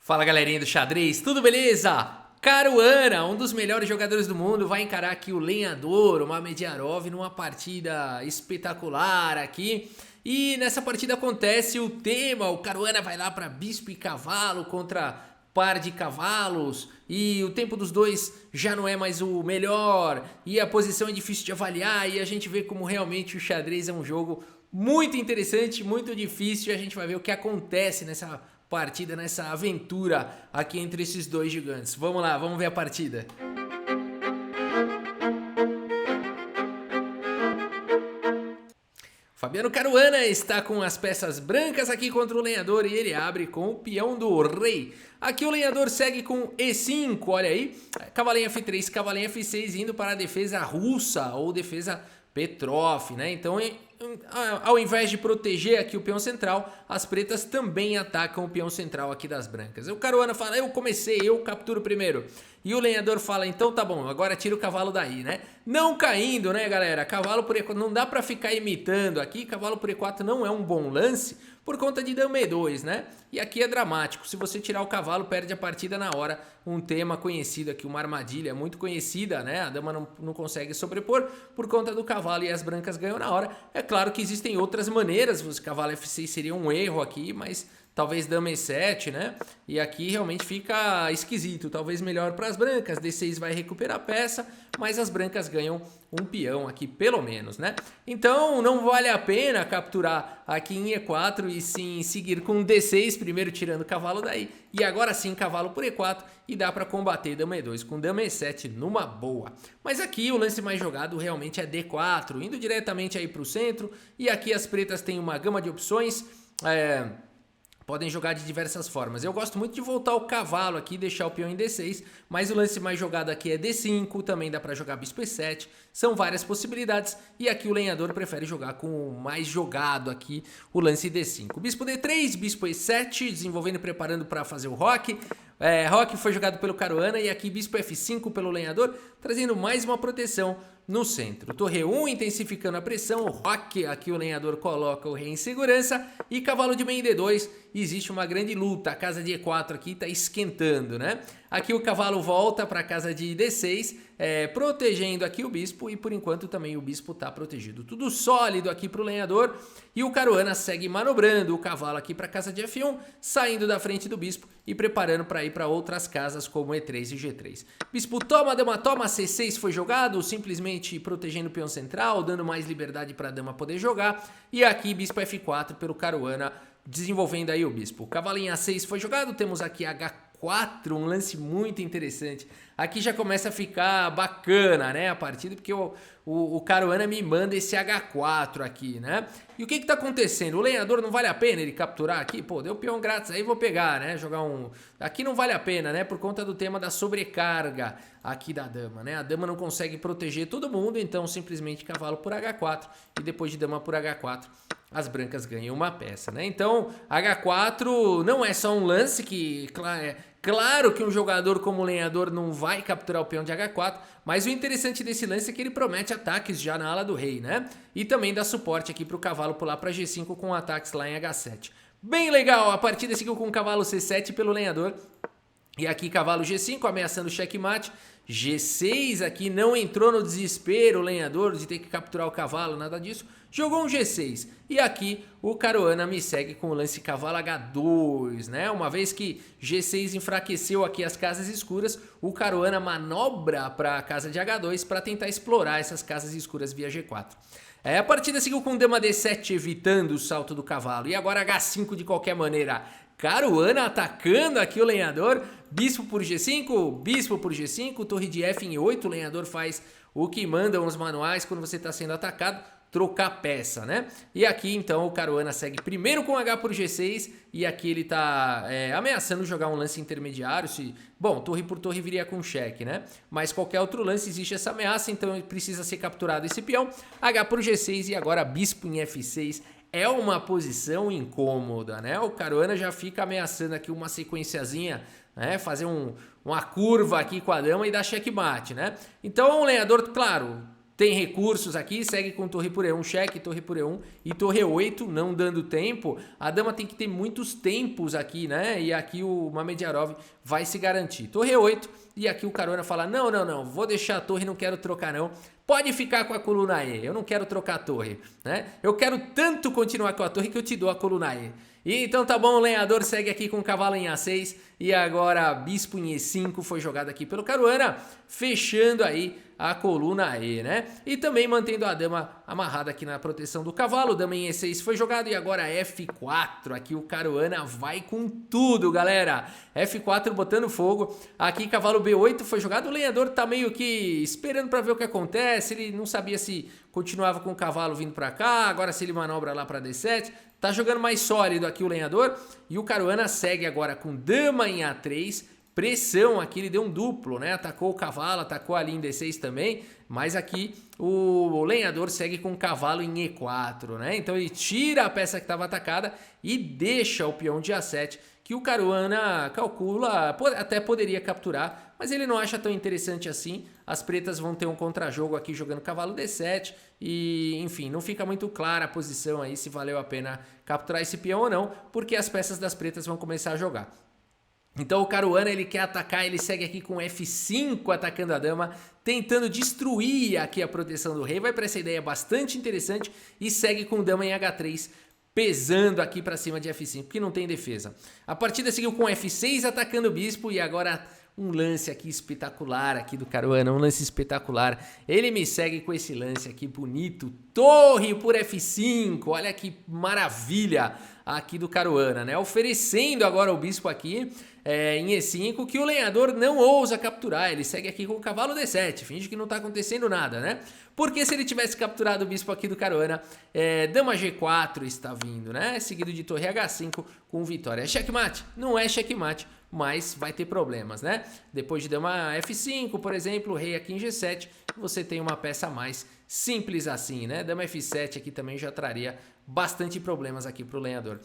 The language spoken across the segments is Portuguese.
Fala galerinha do xadrez, tudo beleza? Caruana, um dos melhores jogadores do mundo, vai encarar aqui o lenhador, o Mamediyarov, numa partida espetacular aqui. E nessa partida acontece o tema, o Caruana vai lá para bispo e cavalo contra par de cavalos. E o tempo dos dois já não é mais o melhor. E a posição é difícil de avaliar e a gente vê como realmente o xadrez é um jogo muito interessante, muito difícil. E a gente vai ver o que acontece nessa partida, nessa aventura aqui entre esses dois gigantes. Vamos lá, vamos ver a partida. Fabiano Caruana está com as peças brancas aqui contra o lenhador e ele abre com o peão do rei. Aqui o lenhador segue com E5, olha aí, cavalinho F3, cavalinho F6 indo para a defesa russa ou defesa Petrov, né? Então, ao invés de proteger aqui o peão central, as pretas também atacam o peão central aqui das brancas. O Caruana fala, eu comecei, eu capturo primeiro. E o lenhador fala, então tá bom, agora tira o cavalo daí, né? Não caindo, né, galera? Cavalo por E4, não dá pra ficar imitando aqui, cavalo por E4 não é um bom lance por conta de dama E2, né? E aqui é dramático, se você tirar o cavalo, perde a partida na hora. Um tema conhecido aqui, uma armadilha muito conhecida, né? A dama não consegue sobrepor por conta do cavalo e as brancas ganham na hora. É claro que existem outras maneiras, o cavalo F6 seria um erro aqui, mas talvez dama E7, né? E aqui realmente fica esquisito, talvez melhor para as brancas. D6 vai recuperar a peça, mas as brancas ganham um peão aqui pelo menos, né? Então não vale a pena capturar aqui em E4 e sim seguir com D6, primeiro tirando o cavalo daí. E agora sim cavalo por E4 e dá para combater dama E2 com dama E7 numa boa. Mas aqui o lance mais jogado realmente é D4, indo diretamente aí para o centro. E aqui as pretas têm uma gama de opções, podem jogar de diversas formas. Eu gosto muito de voltar o cavalo aqui e deixar o peão em D6, mas o lance mais jogado aqui é D5, também dá para jogar bispo E7, são várias possibilidades, e aqui o lenhador prefere jogar com o mais jogado aqui, o lance D5. Bispo D3, bispo E7, desenvolvendo e preparando para fazer o roque. Roque foi jogado pelo Caruana e aqui bispo F5 pelo lenhador, trazendo mais uma proteção no centro. Torre 1 intensificando a pressão, o roque, aqui o lenhador coloca o rei em segurança e cavalo de bem D2, existe uma grande luta, a casa de E4 aqui está esquentando, né? Aqui o cavalo volta para a casa de D6, protegendo aqui o bispo e por enquanto também o bispo está protegido. Tudo sólido aqui para o lenhador e o Caruana segue manobrando o cavalo aqui para a casa de F1, saindo da frente do bispo e preparando para ir para outras casas como E3 e G3. Bispo toma, dama toma, C6 foi jogado, simplesmente protegendo o peão central, dando mais liberdade para a dama poder jogar. E aqui bispo F4 pelo Caruana, desenvolvendo aí o bispo. Cavalinho A6 foi jogado, temos aqui H4, um lance muito interessante. Aqui já começa a ficar bacana, né, a partida, porque o Caruana me manda esse H4 aqui, né? E o que tá acontecendo? O lenhador não vale a pena ele capturar aqui? Pô, deu peão grátis aí, vou pegar, né? Jogar um... Aqui não vale a pena, né? Por conta do tema da sobrecarga aqui da dama, né? A dama não consegue proteger todo mundo, então simplesmente cavalo por H4 e depois de dama por H4 as brancas ganham uma peça, né? Então, H4 não é só um lance que... Claro que um jogador como o lenhador não vai capturar o peão de H4, mas o interessante desse lance é que ele promete ataques já na ala do rei, né? E também dá suporte aqui para o cavalo pular para G5 com ataques lá em H7. Bem legal, a partida seguiu com o cavalo C7 pelo lenhador. E aqui cavalo G5 ameaçando o checkmate. G6 aqui não entrou no desespero o lenhador de ter que capturar o cavalo, nada disso. Jogou um G6. E aqui o Caruana me segue com o lance cavalo H2, né? Uma vez que G6 enfraqueceu aqui as casas escuras, o Caruana manobra para a casa de H2 para tentar explorar essas casas escuras via G4. A partida seguiu com dama D7 evitando o salto do cavalo. E agora H5 de qualquer maneira. Caruana atacando aqui o lenhador, bispo por G5, bispo por G5, torre de F em 8, o lenhador faz o que mandam os manuais quando você está sendo atacado, trocar peça, né? E aqui então o Caruana segue primeiro com H por G6 e aqui ele tá ameaçando jogar um lance intermediário, bom, torre por torre viria com cheque, né? Mas qualquer outro lance existe essa ameaça, então precisa ser capturado esse peão, H por G6 e agora bispo em F6, é uma posição incômoda, né? O Caruana já fica ameaçando aqui uma sequenciazinha, né? Fazer uma curva aqui com a dama e dar checkmate, né? Então o lenhador, claro, tem recursos aqui, segue com torre por E1, cheque, torre por E1 e torre E8, não dando tempo. A dama tem que ter muitos tempos aqui, né? E aqui o Mamedjarov vai se garantir. Torre E8 e aqui o Caruana fala, não, vou deixar a torre, não quero trocar não. Pode ficar com a coluna E, eu não quero trocar a torre, né? Eu quero tanto continuar com a torre que eu te dou a coluna E. E então tá bom, o lenhador segue aqui com o cavalo em A6 e agora bispo em E5 foi jogado aqui pelo Caruana, fechando aí a coluna E, né? E também mantendo a dama amarrada aqui na proteção do cavalo, dama em E6 foi jogado e agora F4, aqui o Caruana vai com tudo, galera. F4 botando fogo, aqui cavalo B8 foi jogado, o lenhador tá meio que esperando para ver o que acontece, ele não sabia se continuava com o cavalo vindo para cá, agora se ele manobra lá para D7, tá jogando mais sólido aqui o lenhador e o Caruana segue agora com dama em A3, pressão aqui, ele deu um duplo, né? Atacou o cavalo, atacou ali em D6 também, mas aqui o lenhador segue com o cavalo em E4, né? Então ele tira a peça que estava atacada e deixa o peão de A7, que o Caruana calcula, até poderia capturar, mas ele não acha tão interessante assim. As pretas vão ter um contrajogo aqui jogando cavalo D7 e, enfim, não fica muito clara a posição aí se valeu a pena capturar esse peão ou não, porque as peças das pretas vão começar a jogar. Então o Caruana ele quer atacar, ele segue aqui com F5 atacando a dama, tentando destruir aqui a proteção do rei, vai para essa ideia bastante interessante e segue com dama em H3, pesando aqui para cima de F5, porque não tem defesa. A partida seguiu com F6 atacando o bispo e agora um lance aqui espetacular aqui do Caruana, um lance espetacular. Ele me segue com esse lance aqui bonito, torre por F5, olha que maravilha aqui do Caruana, né? Oferecendo agora o bispo aqui em E5, que o lenhador não ousa capturar, ele segue aqui com o cavalo D7, finge que não tá acontecendo nada, né? Porque se ele tivesse capturado o bispo aqui do Caruana, dama G4 está vindo, né? Seguido de torre H5 com vitória. É checkmate? Não é checkmate, mas vai ter problemas, né? Depois de dama F5, por exemplo, rei aqui em G7, você tem uma peça mais simples assim, né? Dama F7 aqui também já traria bastante problemas aqui pro lenhador.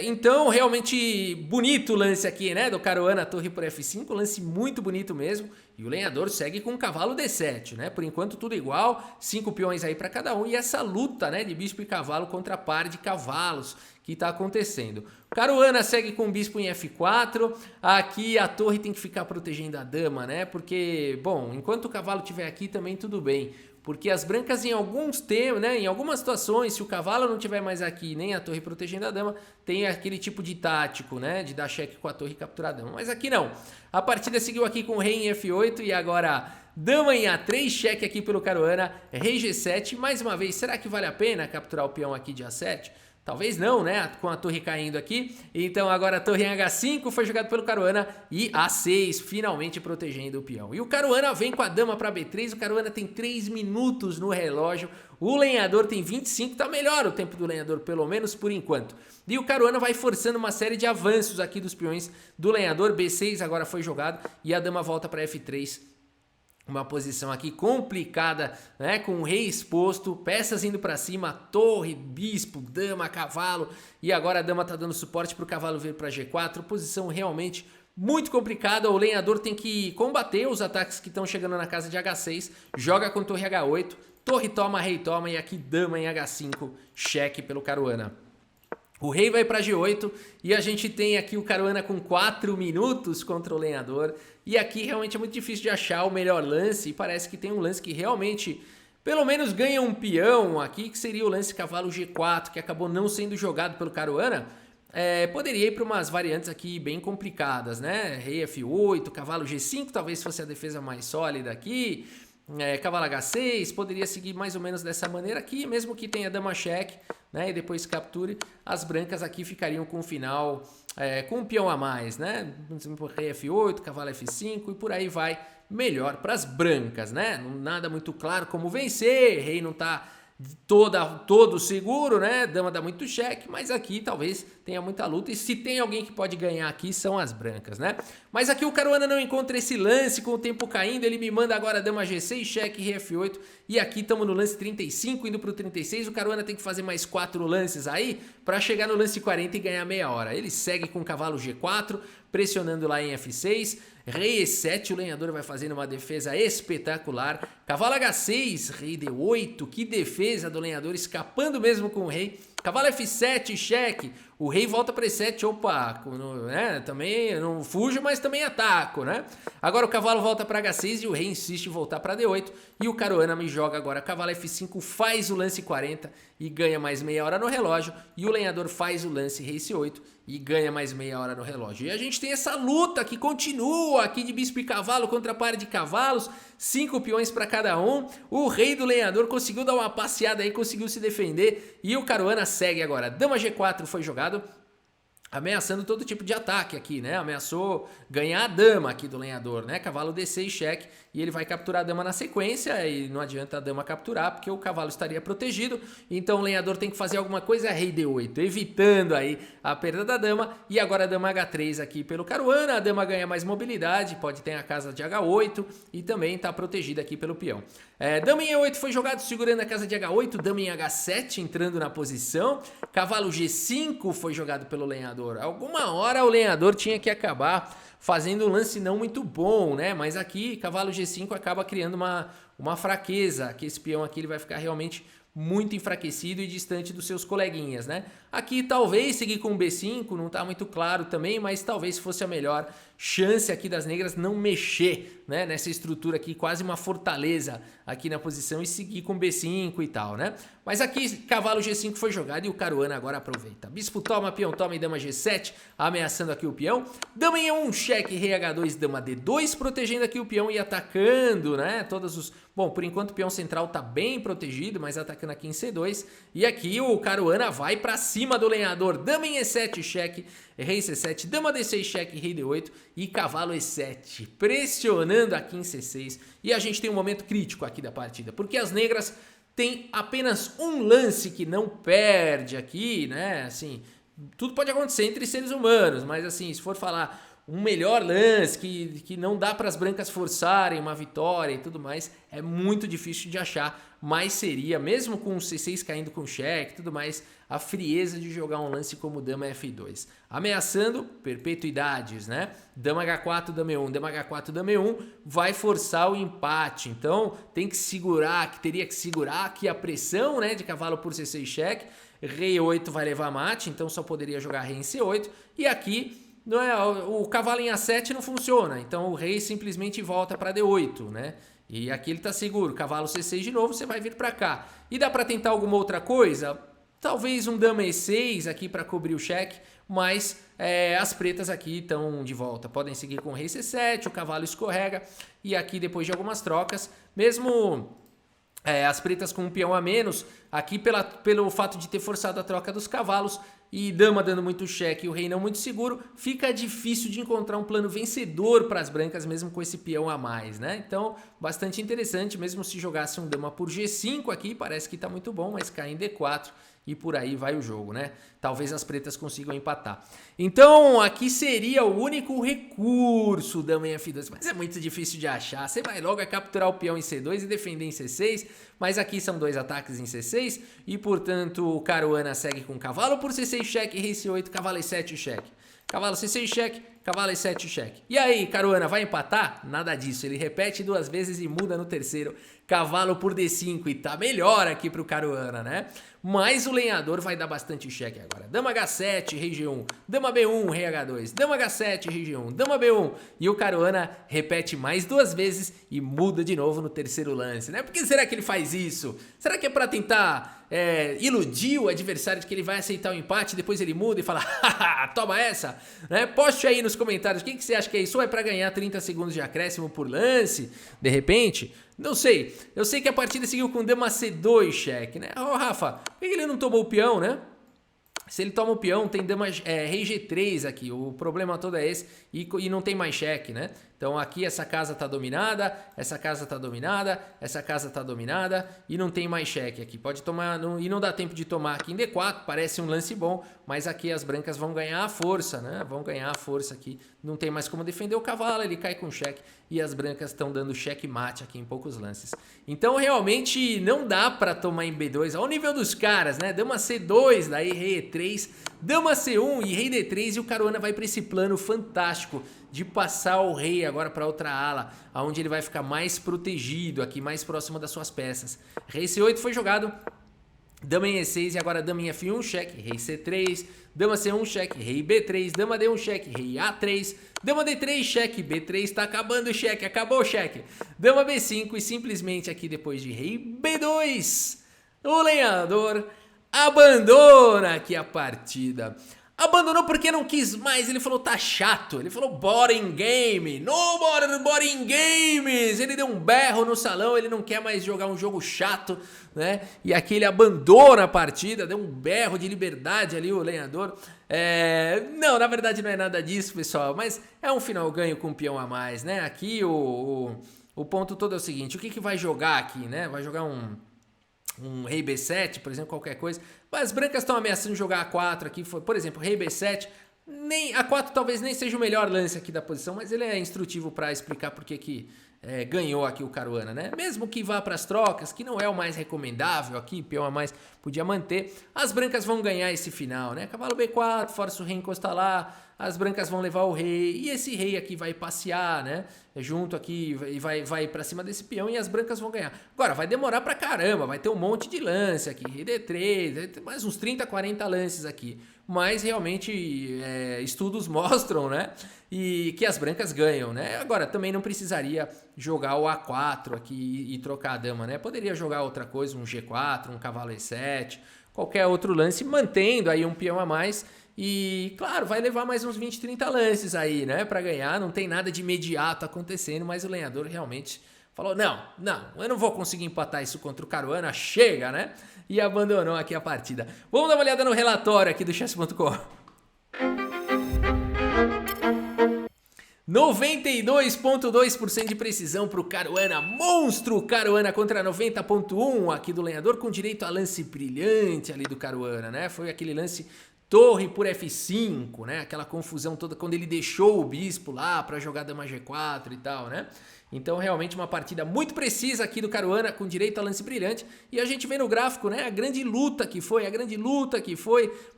Então, realmente bonito o lance aqui, né? Do Caruana, torre por F5, lance muito bonito mesmo. E o lenhador segue com o cavalo D7, né? Por enquanto tudo igual, 5 peões aí para cada um. E essa luta, né, de bispo e cavalo contra par de cavalos que está acontecendo. O Caruana segue com o bispo em F4. Aqui a torre tem que ficar protegendo a dama, né? Porque, bom, enquanto o cavalo estiver aqui também tudo bem. Porque as brancas em alguns tempos, né, em algumas situações, se o cavalo não tiver mais aqui, nem a torre protegendo a dama, tem aquele tipo de tático, né, de dar cheque com a torre e capturar a dama. Mas aqui não. A partida seguiu aqui com o rei em F8 e agora dama em A3, cheque aqui pelo Caruana, rei G7. Mais uma vez, será que vale a pena capturar o peão aqui de A7? Talvez não, né? Com a torre caindo aqui. Então agora a torre em H5 foi jogado pelo Caruana e A6 finalmente protegendo o peão. E o Caruana vem com a dama para B3. O Caruana tem 3 minutos no relógio. O lenhador tem 25. Tá melhor o tempo do lenhador, pelo menos por enquanto. E o Caruana vai forçando uma série de avanços aqui dos peões do lenhador. B6 agora foi jogado e a dama volta para F3. Uma posição aqui complicada, né? Com o rei exposto, peças indo para cima, torre, bispo, dama, cavalo. E agora a dama tá dando suporte para o cavalo vir para G4. Posição realmente muito complicada. O lenhador tem que combater os ataques que estão chegando na casa de H6. Joga com torre H8, torre toma, rei toma. E aqui dama em H5, cheque pelo Caruana. O rei vai para G8 e a gente tem aqui o Caruana com 4 minutos contra o lenhador. E aqui realmente é muito difícil de achar o melhor lance. E parece que tem um lance que realmente, pelo menos ganha um peão aqui, que seria o lance cavalo G4, que acabou não sendo jogado pelo Caruana. Poderia ir para umas variantes aqui bem complicadas, né? Rei F8, cavalo G5, talvez fosse a defesa mais sólida aqui. Cavalo H6, poderia seguir mais ou menos dessa maneira aqui, mesmo que tenha dama cheque, né, e depois capture, as brancas aqui ficariam com o final com um peão a mais, né? Rei F8, cavalo F5 e por aí vai, melhor para as brancas, né? Nada muito claro como vencer, rei não tá todo seguro, né? Dama dá muito cheque, mas aqui talvez tenha muita luta. E se tem alguém que pode ganhar aqui, são as brancas, né? Mas aqui o Caruana não encontra esse lance com o tempo caindo. Ele me manda agora dama G6, cheque, rei F8. E aqui estamos no lance 35, indo para o 36. O Caruana tem que fazer mais 4 lances aí para chegar no lance 40 e ganhar meia hora. Ele segue com o cavalo G4, pressionando lá em F6. Rei E7, o lenhador vai fazendo uma defesa espetacular. Cavalo H6, rei D8, que defesa do lenhador, escapando mesmo com o rei. Cavalo F7, cheque. O rei volta para E7, opa, né? Também eu não fujo, mas também ataco, né? Agora o cavalo volta para H6 e o rei insiste em voltar para D8. E o Caruana me joga agora cavalo F5, faz o lance 40 e ganha mais meia hora no relógio. E o lenhador faz o lance rei C8 e ganha mais meia hora no relógio. E a gente tem essa luta que continua aqui de bispo e cavalo contra par de cavalos. 5 peões para cada um. O rei do lenhador conseguiu dar uma passeada aí, conseguiu se defender. E o Caruana segue agora. Dama G4 foi jogado, ameaçando todo tipo de ataque aqui, né? Ameaçou ganhar a dama aqui do lenhador, né? Cavalo D6, cheque, e ele vai capturar a dama na sequência, e não adianta a dama capturar, porque o cavalo estaria protegido, então o lenhador tem que fazer alguma coisa, rei D8, evitando aí a perda da dama, e agora a dama H3 aqui pelo Caruana, a dama ganha mais mobilidade, pode ter a casa de H8, e também está protegida aqui pelo peão. Dama em E8 foi jogado segurando a casa de H8, dama em H7 entrando na posição, cavalo G5 foi jogado pelo lenhador. Alguma hora o lenhador tinha que acabar fazendo um lance não muito bom, né? Mas aqui cavalo G5 acaba criando uma fraqueza, que esse peão aqui ele vai ficar realmente muito enfraquecido e distante dos seus coleguinhas, né? Aqui talvez seguir com B5, não tá muito claro também, mas talvez fosse a melhor chance aqui das negras não mexer, né, nessa estrutura aqui, quase uma fortaleza aqui na posição e seguir com B5 e tal, né? Mas aqui cavalo G5 foi jogado e o Caruana agora aproveita. Bispo toma, peão toma e dama G7, ameaçando aqui o peão. Dama em E1, cheque, rei H2, dama D2, protegendo aqui o peão e atacando, né? Todos os... Bom, por enquanto o peão central tá bem protegido, mas atacando aqui em C2. E aqui o Caruana vai pra cima do lenhador. Dama em E7, cheque, rei C7, dama D6, cheque, rei D8 e cavalo E7, pressionando aqui em C6. E a gente tem um momento crítico aqui da partida, porque as negras têm apenas um lance que não perde aqui, né? Assim, tudo pode acontecer entre seres humanos, mas assim, se for falar um melhor lance que não dá para as brancas forçarem uma vitória e tudo mais, é muito difícil de achar, mas seria, mesmo com o C6 caindo com cheque e tudo mais, a frieza de jogar um lance como dama F2. Ameaçando perpetuidades, né? Dama H4, dama E1, dama H4, dama E1 vai forçar o empate, então tem que segurar, que teria que segurar aqui a pressão, né, de cavalo por C6 cheque, rei 8 vai levar mate, então só poderia jogar rei em C8, e aqui não é, o cavalo em A7 não funciona, então o rei simplesmente volta para D8, né? E aqui ele tá seguro, cavalo C6 de novo, você vai vir para cá. E dá para tentar alguma outra coisa? Talvez um dama E6 aqui para cobrir o cheque, mas as pretas aqui estão de volta. Podem seguir com o rei C7, o cavalo escorrega, e aqui depois de algumas trocas, mesmo... as pretas com um peão a menos, aqui pelo fato de ter forçado a troca dos cavalos e dama dando muito cheque e o rei não muito seguro, fica difícil de encontrar um plano vencedor para as brancas mesmo com esse peão a mais, né? Então, bastante interessante, mesmo se jogasse um dama por G5 aqui, parece que está muito bom, mas cai em D4 e por aí vai o jogo, né? Talvez as pretas consigam empatar. Então, aqui seria o único recurso dama em F2, mas é muito difícil de achar. Você vai logo a capturar o peão em C2 e defender em C6, mas aqui são dois ataques em C6 e, portanto, o Caruana segue com cavalo por C6 cheque, rei C8, cavalo E7 cheque. Cavalo C6 cheque, cavalo E7 cheque. E aí, Caruana, vai empatar? Nada disso, ele repete duas vezes e muda no terceiro. Cavalo por D5 e tá melhor aqui pro Caruana, né? Mas o lenhador vai dar bastante cheque agora. Dama H7, rei G1. Dama B1, rei H2. Dama H7, rei G1. Dama B1. E o Caruana repete mais duas vezes e muda de novo no terceiro lance, né? Por que será que ele faz isso? Será que é pra tentar iludir o adversário de que ele vai aceitar o empate e depois ele muda e fala, haha, toma essa? Né? Poste aí nos comentários o que você acha que é isso. Ou é pra ganhar 30 segundos de acréscimo por lance, de repente? Não sei, eu sei que a partida seguiu com dama C2 cheque, né? Ô Rafa, por que ele não tomou o peão, né? Se ele toma o peão, tem dama rei G3 aqui, o problema todo é esse e não tem mais cheque, né? Então aqui essa casa tá dominada, essa casa tá dominada, essa casa tá dominada e não tem mais cheque aqui. Pode tomar, e não dá tempo de tomar aqui em D4, parece um lance bom, mas aqui as brancas vão ganhar a força, né? Vão ganhar a força aqui, não tem mais como defender o cavalo, ele cai com cheque e as brancas estão dando cheque mate aqui em poucos lances. Então realmente não dá para tomar em B2, ao nível dos caras, né? Dama C2, daí rei E3, dama C1 e rei D3 e o Caruana vai para esse plano fantástico de passar o rei agora para outra ala, onde ele vai ficar mais protegido aqui, mais próximo das suas peças. Rei C8 foi jogado. Dama em E6 e agora dama em F1, cheque, rei C3, dama C1, cheque, rei B3, dama D1, cheque, rei A3, dama D3, cheque, B3, tá acabando o cheque, acabou o cheque. Dama B5 e simplesmente aqui depois de rei B2, o lenhador abandona aqui a partida. Abandonou porque não quis mais, ele falou tá chato, ele falou boring game, no more boring games, ele deu um berro no salão, ele não quer mais jogar um jogo chato, né, e aqui ele abandona a partida, deu um berro de liberdade ali o lenhador, não, na verdade não é nada disso pessoal, mas é um final ganho com um peão a mais, né, aqui o ponto todo é o seguinte, o que vai jogar aqui, né, vai jogar um rei B7, por exemplo, qualquer coisa. As brancas estão ameaçando jogar A4 aqui, por exemplo, rei B7. A4 talvez nem seja o melhor lance aqui da posição, mas ele é instrutivo para explicar por que ganhou aqui o Caruana, né? Mesmo que vá para as trocas, que não é o mais recomendável aqui, peão a mais podia manter, as brancas vão ganhar esse final, né? Cavalo B4, força o rei encostar lá, as brancas vão levar o rei, e esse rei aqui vai passear, né? Junto aqui, e vai para cima desse peão e as brancas vão ganhar. Agora, vai demorar pra caramba, vai ter um monte de lance aqui, rei D3, mais uns 30, 40 lances aqui. Mas realmente estudos mostram, né? E que as brancas ganham, né? Agora, também não precisaria jogar o A4 aqui e trocar a dama, né? Poderia jogar outra coisa, um G4, um cavalo E7, qualquer outro lance, mantendo aí um peão a mais. E, claro, vai levar mais uns 20, 30 lances aí, né? Pra ganhar, não tem nada de imediato acontecendo, mas o lenhador realmente falou, não, eu não vou conseguir empatar isso contra o Caruana, chega, né? E abandonou aqui a partida. Vamos dar uma olhada no relatório aqui do chess.com. 92,2% de precisão para o Caruana, monstro Caruana contra 90,1% aqui do lenhador, com direito a lance brilhante ali do Caruana, né? Foi aquele lance torre por F5, né? Aquela confusão toda quando ele deixou o bispo lá para jogar dama G4 e tal, né? Então realmente uma partida muito precisa aqui do Caruana, com direito a lance brilhante, e a gente vê no gráfico, né, a grande luta que foi,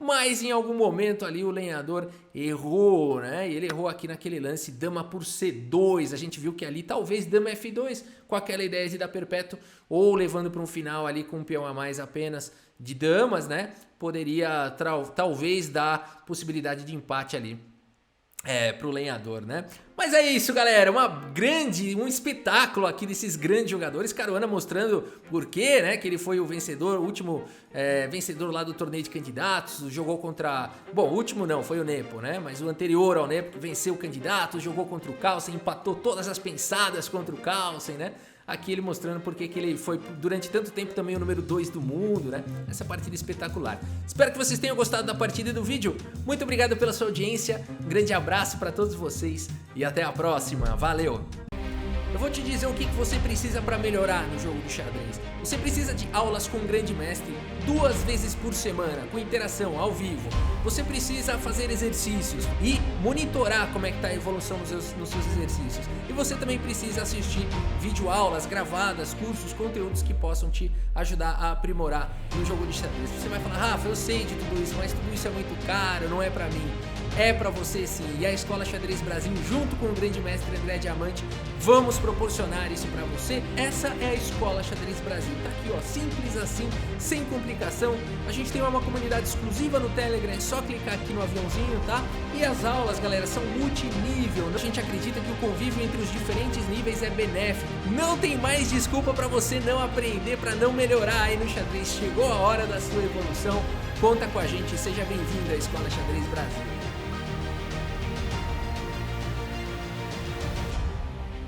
mas em algum momento ali o lenhador errou, né, e ele errou aqui naquele lance dama por C2, a gente viu que ali talvez dama F2, com aquela ideia de dar perpétuo, ou levando para um final ali com um peão a mais apenas de damas, né, poderia talvez dar possibilidade de empate ali. Pro lenhador, né? Mas é isso, galera, um espetáculo aqui desses grandes jogadores. Caruana mostrando por quê, né? Que ele foi o vencedor, o último vencedor lá do torneio de candidatos. Jogou contra... Bom, o último não, foi o Nepo, né? Mas o anterior ao Nepo, venceu o candidato, jogou contra o Carlsen, empatou todas as pensadas contra o Carlsen, né? Aqui ele mostrando porque que ele foi durante tanto tempo também o número 2 do mundo, né? Essa partida espetacular. Espero que vocês tenham gostado da partida e do vídeo. Muito obrigado pela sua audiência. Um grande abraço para todos vocês e até a próxima. Valeu! Eu vou te dizer o que você precisa para melhorar no jogo de xadrez. Você precisa de aulas com um grande mestre 2 vezes por semana, com interação ao vivo. Você precisa fazer exercícios e monitorar como é que está a evolução nos seus exercícios. E você também precisa assistir videoaulas gravadas, cursos, conteúdos que possam te ajudar a aprimorar no jogo de xadrez. Você vai falar, Rafa, eu sei de tudo isso, mas tudo isso é muito caro, não é para mim. É pra você sim, e a Escola Xadrez Brasil, junto com o grande mestre André Diamante, vamos proporcionar isso pra você. Essa é a Escola Xadrez Brasil, tá aqui ó, simples assim, sem complicação. A gente tem uma comunidade exclusiva no Telegram, é só clicar aqui no aviãozinho, tá? E as aulas, galera, são multinível, a gente acredita que o convívio entre os diferentes níveis é benéfico. Não tem mais desculpa pra você não aprender, pra não melhorar aí no xadrez. Chegou a hora da sua evolução, conta com a gente, seja bem-vindo à Escola Xadrez Brasil.